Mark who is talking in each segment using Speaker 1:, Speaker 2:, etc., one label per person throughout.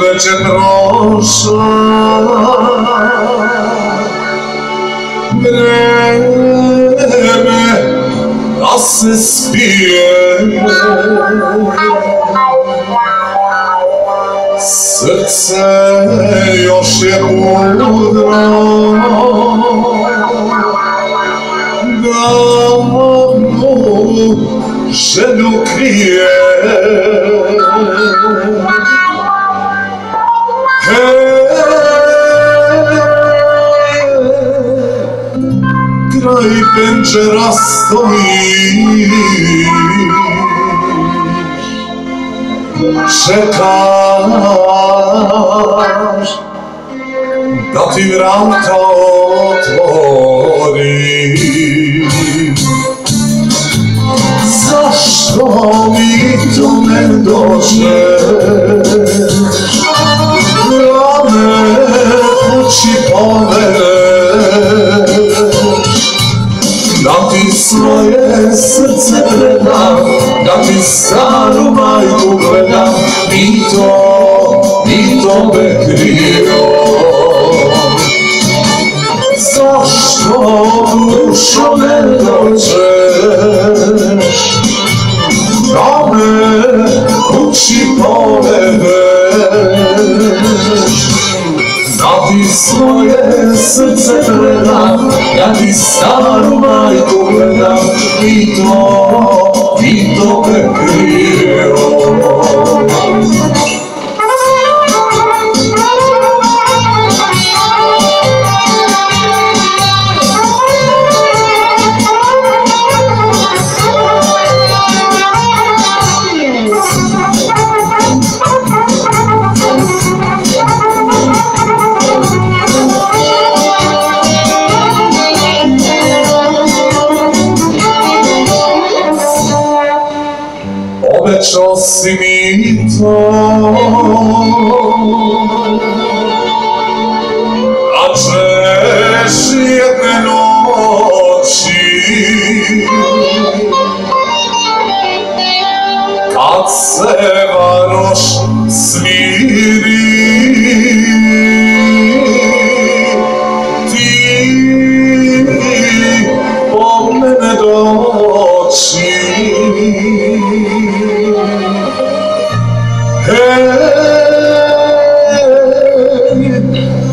Speaker 1: Već je prošla, vreme da se spije, srce još je mudro, davnu želju krije. Kraj penđera stojiš, čekaš da ti vrata otvoriš. Zašto mi to ne dođeš, da me kući povedeš, da ti svoje srce predam, da ti staru majku gledam, ni to me krio. Zašto dušo ne dođeš, da me kući povedeš, da ti svoje srce predam, da ti staru majku gledam, ni to me krio. Obećao si mi to, a ćeš jedne noći, kad se varoš smiri, ti po mene doći.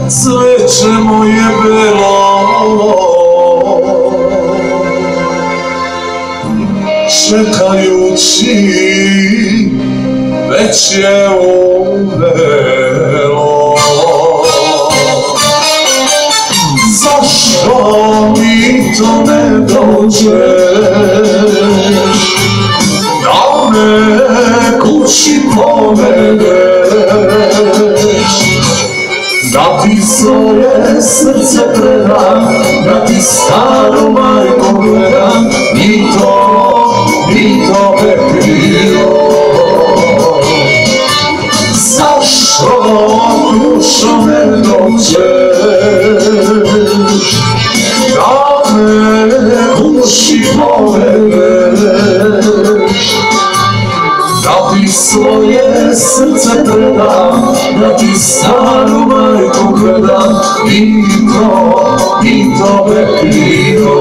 Speaker 1: Cveće moje belo, čekajući već je uvelo. Zašto mi to ne dođeš, da me kući povedeš, da ti svoje srce predam, da ti staru majku gledam, ni to me krio. Zašto dušo ne dođeš, da me kući povedeš, da ti svoje srce predam, da ti staru majku gledam, ni to me krio.